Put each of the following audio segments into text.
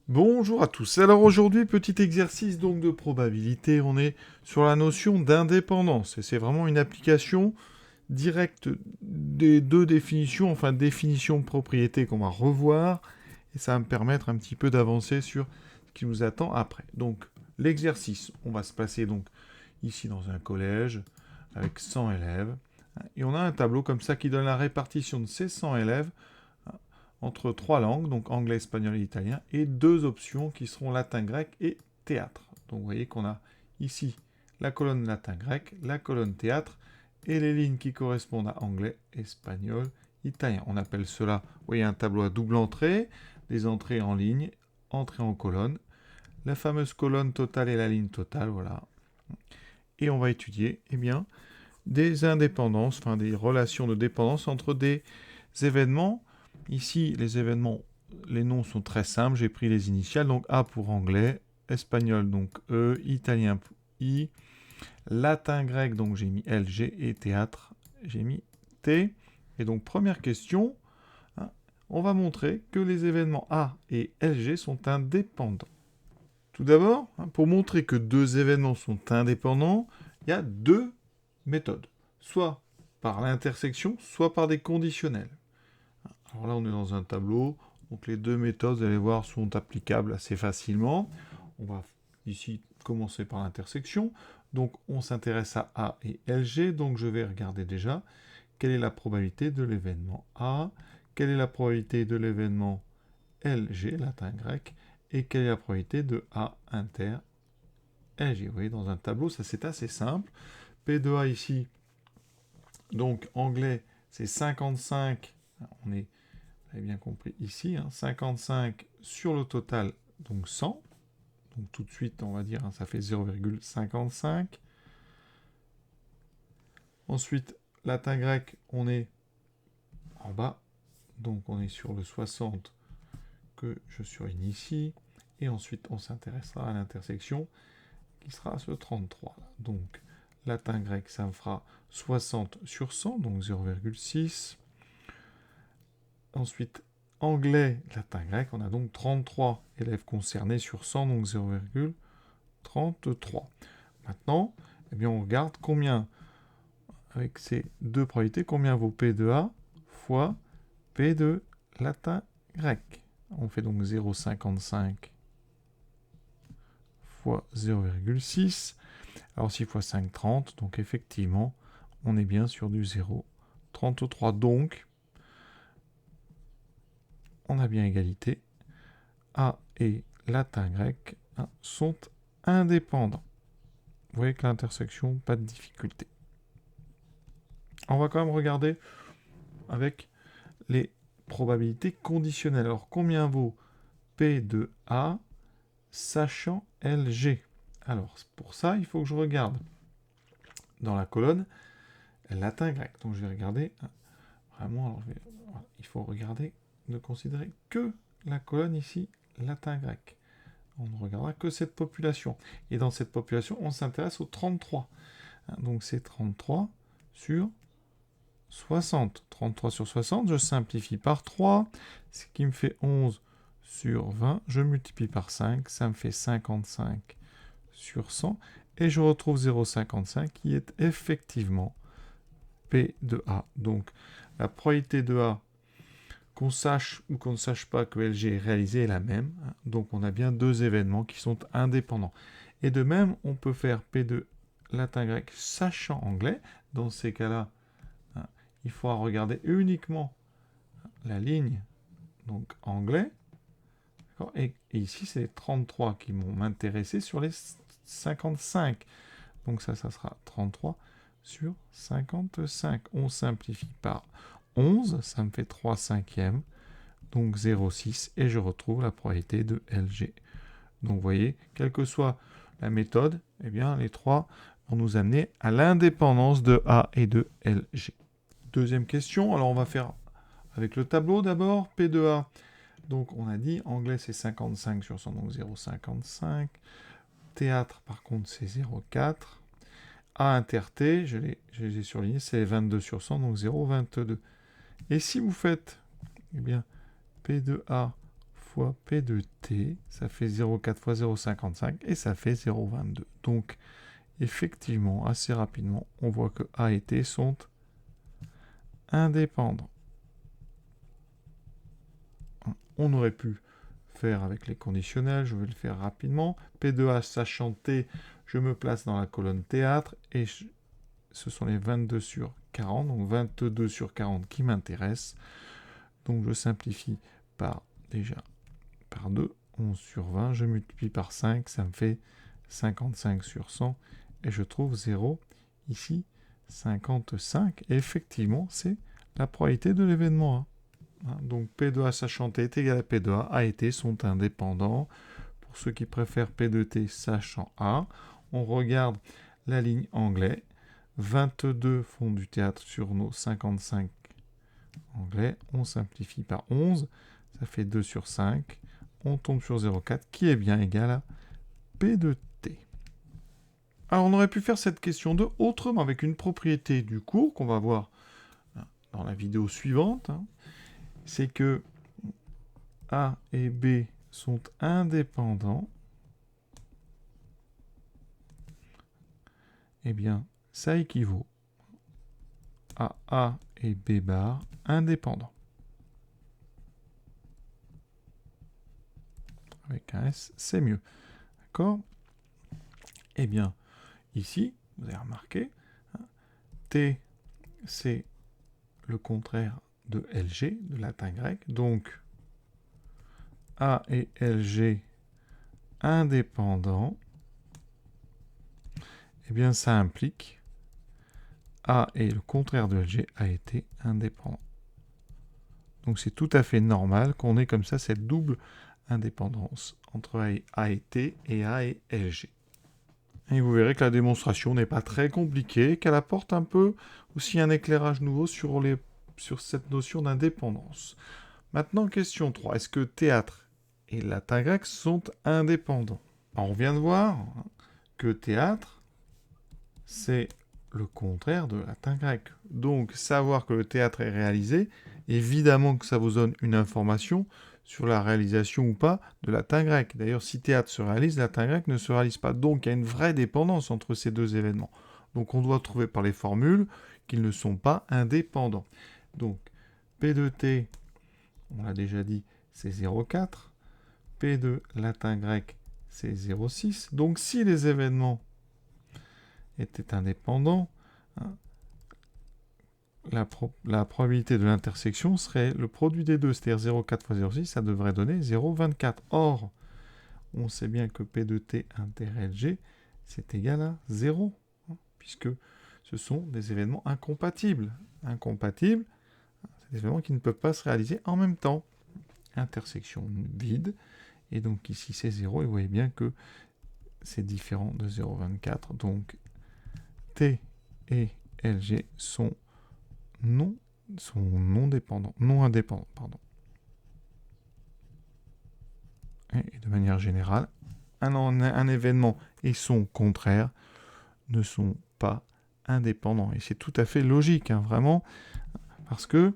Bonjour à tous. Alors aujourd'hui, petit exercice donc de probabilité. On est sur la notion d'indépendance et c'est vraiment une application directe des deux définitions, enfin définition de propriété qu'on va revoir et ça va me permettre un petit peu d'avancer sur ce qui nous attend après. Donc l'exercice, on va se placer donc ici dans un collège avec 100 élèves et on a un tableau comme ça qui donne la répartition de ces 100 élèves entre trois langues, donc anglais, espagnol et italien, et deux options qui seront latin, grec et théâtre. Donc vous voyez qu'on a ici la colonne latin-grec, la colonne théâtre, et les lignes qui correspondent à anglais, espagnol, italien. On appelle cela, vous voyez, un tableau à double entrée, des entrées en ligne, entrées en colonne, la fameuse colonne totale et la ligne totale, voilà. Et on va étudier, eh bien, des indépendances, enfin des relations de dépendance entre des événements. Ici, les événements, les noms sont très simples. J'ai pris les initiales, donc A pour anglais, espagnol, donc E, italien, I, latin, grec, donc j'ai mis L, G, et théâtre, j'ai mis T. Et donc, première question, hein, on va montrer que les événements A et LG sont indépendants. Tout d'abord, hein, pour montrer que deux événements sont indépendants, il y a deux méthodes. Soit par l'intersection, soit par des conditionnels. Alors là, on est dans un tableau. Donc les deux méthodes, vous allez voir, sont applicables assez facilement. On va ici commencer par l'intersection. Donc on s'intéresse à A et LG. Donc je vais regarder déjà quelle est la probabilité de l'événement A, quelle est la probabilité de l'événement LG, latin grec, et quelle est la probabilité de A inter LG. Vous voyez, dans un tableau, ça c'est assez simple. P de A ici, donc anglais, c'est 55. On est Vous avez bien compris ici, hein, 55 sur le total, donc 100. Donc tout de suite, on va dire, hein, ça fait 0,55. Ensuite, latin grec, on est en bas. Donc on est sur le 60 que je surligne ici. Et ensuite, on s'intéressera à l'intersection qui sera ce 33. Donc latin grec, ça me fera 60 sur 100, donc 0,6. Ensuite, anglais, latin, grec, on a donc 33 élèves concernés sur 100, donc 0,33. Maintenant, eh bien, on regarde combien, avec ces deux probabilités, combien vaut P de A fois P de latin, grec. On fait donc 0,55 fois 0,6. Alors 6 fois 5, 30. Donc effectivement, on est bien sur du 0,33. Donc, on a bien égalité. A et latin grec sont indépendants. Vous voyez que l'intersection, pas de difficulté. On va quand même regarder avec les probabilités conditionnelles. Alors, combien vaut P de A sachant LG? Alors, pour ça, il faut que je regarde dans la colonne latin grec. Donc, je vais regarder vraiment. Alors, il faut regarder, ne considérer que la colonne ici latin grec. On ne regardera que cette population. Et dans cette population, on s'intéresse aux 33. Donc c'est 33 sur 60. 33 sur 60, je simplifie par 3, ce qui me fait 11 sur 20. Je multiplie par 5, ça me fait 55 sur 100. Et je retrouve 0,55 qui est effectivement P de A. Donc la probabilité de A, qu'on sache ou qu'on ne sache pas que LG est réalisé est la même. Donc on a bien deux événements qui sont indépendants. Et de même, on peut faire P de latin grec sachant anglais. Dans ces cas-là, il faudra regarder uniquement la ligne donc anglais. Et ici, c'est les 33 qui vont m'intéresser sur les 55. Donc ça sera 33 sur 55. On simplifie par 11, ça me fait 3 cinquièmes. Donc 0,6 et je retrouve la probabilité de LG. Donc vous voyez, quelle que soit la méthode, eh bien les trois vont nous amener à l'indépendance de A et de LG. Deuxième question, alors on va faire avec le tableau d'abord, P de A. Donc on a dit, anglais c'est 55 sur 100, donc 0,55. Théâtre par contre c'est 0,4. A inter T, je les ai surlignés, c'est 22 sur 100, donc 0,22. Et si vous faites, eh bien, P de A fois P de T, ça fait 0,4 fois 0,55 et ça fait 0,22. Donc, effectivement, assez rapidement, on voit que A et T sont indépendants. On aurait pu faire avec les conditionnels, je vais le faire rapidement. P de A sachant T, je me place dans la colonne théâtre et ce sont les 22 sur 40, donc 22 sur 40 qui m'intéressent. Donc je simplifie par 2, 11 sur 20, je multiplie par 5, ça me fait 55 sur 100, et je trouve 0, ici, 55. Et effectivement, c'est la probabilité de l'événement A. Donc P de A sachant T est égal à P de A et T sont indépendants. Pour ceux qui préfèrent P de T sachant A, on regarde la ligne anglais. 22 font du théâtre sur nos 55 anglais. On simplifie par 11, ça fait 2 sur 5. On tombe sur 0,4 qui est bien égal à P de T. Alors on aurait pu faire cette question 2 autrement avec une propriété du cours qu'on va voir dans la vidéo suivante. C'est que A et B sont indépendants. Eh bien, ça équivaut à A et B bar indépendants. Avec un S, c'est mieux. D'accord? Eh bien, ici, vous avez remarqué, T, c'est le contraire de LG, de latin grec. Donc, A et LG indépendants, eh bien, ça implique A et le contraire de LG a été indépendant. Donc, c'est tout à fait normal qu'on ait comme ça cette double indépendance entre A et T et A et LG. Et vous verrez que la démonstration n'est pas très compliquée, qu'elle apporte un peu aussi un éclairage nouveau sur cette notion d'indépendance. Maintenant, question 3. Est-ce que théâtre et latin grec sont indépendants? Alors, on vient de voir que théâtre, c'est le contraire de latin grec. Donc, savoir que le théâtre est réalisé, évidemment que ça vous donne une information sur la réalisation ou pas de latin grec. D'ailleurs, si théâtre se réalise, latin grec ne se réalise pas. Donc, il y a une vraie dépendance entre ces deux événements. Donc, on doit trouver par les formules qu'ils ne sont pas indépendants. Donc, P de T, on l'a déjà dit, c'est 0,4. P de latin grec, c'est 0,6. Donc, si les événements étaient indépendants, la probabilité de l'intersection serait le produit des deux, c'est-à-dire 0,4 fois 0,6, ça devrait donner 0,24. Or, on sait bien que P de T inter-LG, c'est égal à 0, puisque ce sont des événements incompatibles. Incompatibles, c'est des événements qui ne peuvent pas se réaliser en même temps. Intersection vide, et donc ici c'est 0, et vous voyez bien que c'est différent de 0,24, donc T et LG sont non indépendants, pardon. Et de manière générale, un événement et son contraire ne sont pas indépendants. Et c'est tout à fait logique, vraiment, parce que,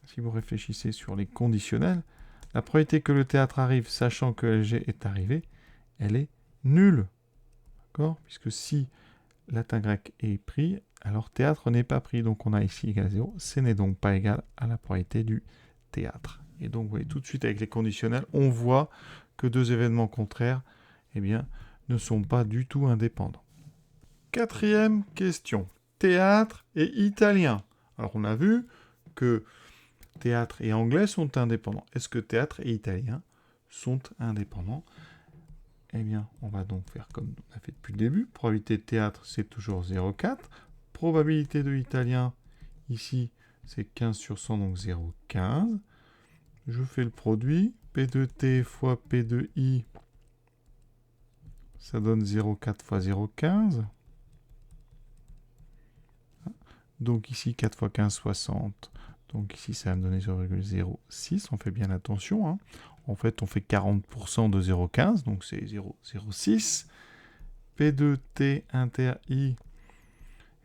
si vous réfléchissez sur les conditionnels, la probabilité que le théâtre arrive sachant que LG est arrivé, elle est nulle. D'accord? Puisque si latin grec est pris, alors théâtre n'est pas pris. Donc on a ici égal à 0. Ce n'est donc pas égal à la probabilité du théâtre. Et donc vous voyez tout de suite avec les conditionnels, on voit que deux événements contraires eh bien, ne sont pas du tout indépendants. Quatrième question. Théâtre et italien. Alors on a vu que théâtre et anglais sont indépendants. Est-ce que théâtre et italien sont indépendants? Eh bien, on va donc faire comme on a fait depuis le début. Probabilité de théâtre, c'est toujours 0,4. Probabilité de italien, ici, c'est 15 sur 100, donc 0,15. Je fais le produit. P de T fois P de I, ça donne 0,4 fois 0,15. Donc ici, 4 fois 15, 60. Donc ici, ça va me donner 0,06. On fait bien attention. En fait, on fait 40% de 0,15, donc c'est 0,06. P de T inter I,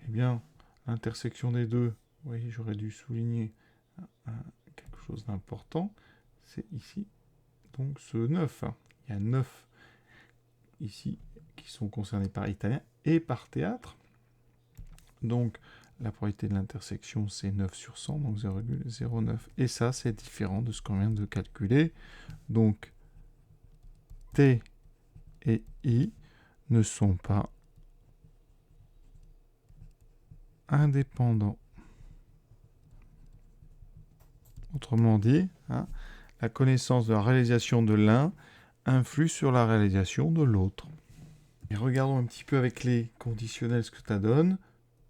eh bien, l'intersection des deux, vous voyez, j'aurais dû souligner quelque chose d'important, c'est ici. donc ce 9. Il y a 9 ici qui sont concernés par italien et par théâtre. Donc, la probabilité de l'intersection, c'est 9 sur 100, donc 0,09. Et ça, c'est différent de ce qu'on vient de calculer. Donc, T et I ne sont pas indépendants. Autrement dit, la connaissance de la réalisation de l'un influe sur la réalisation de l'autre. Et regardons un petit peu avec les conditionnels ce que ça donne.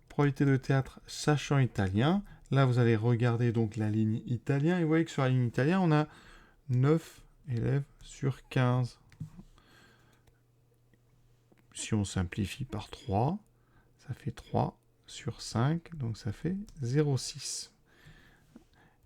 Probabilité de théâtre sachant italien. Là, vous allez regarder donc la ligne italien. Et vous voyez que sur la ligne italien, on a 9 élèves sur 15. Si on simplifie par 3, ça fait 3 sur 5. Donc ça fait 0,6.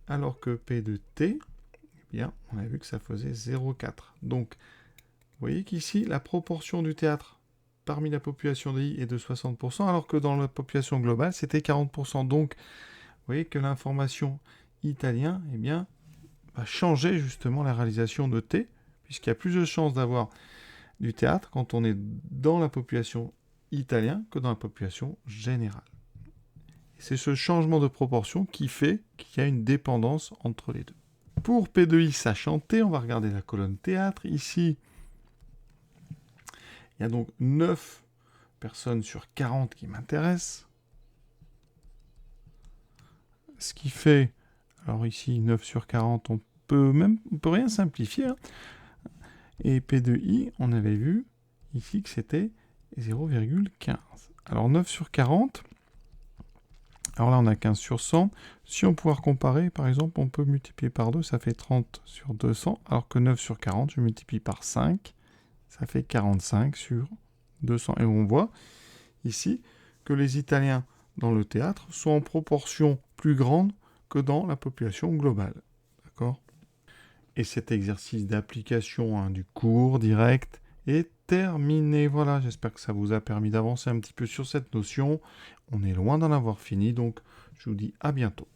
Alors que P de T, eh bien, on a vu que ça faisait 0,4. Donc, vous voyez qu'ici, la proportion du théâtre parmi la population de I est de 60%, alors que dans la population globale, c'était 40%. Donc, vous voyez que l'information italien, eh bien, va changer justement la réalisation de T, puisqu'il y a plus de chances d'avoir du théâtre quand on est dans la population italienne que dans la population générale. C'est ce changement de proportion qui fait qu'il y a une dépendance entre les deux. Pour P de I sachant T, on va regarder la colonne théâtre. Ici, il y a donc 9 personnes sur 40 qui m'intéressent. Ce qui fait, alors ici, 9 sur 40, on peut rien simplifier. Et P de I, on avait vu ici que c'était 0,15. Alors 9 sur 40, alors là on a 15 sur 100. Si on pouvait comparer, par exemple, on peut multiplier par 2, ça fait 30 sur 200, alors que 9 sur 40, je multiplie par 5, ça fait 45 sur 200. Et on voit ici que les Italiens dans le théâtre sont en proportion plus grande que dans la population globale. D'accord ? Et cet exercice d'application du cours direct est terminé. Voilà, j'espère que ça vous a permis d'avancer un petit peu sur cette notion. On est loin d'en avoir fini, donc je vous dis à bientôt.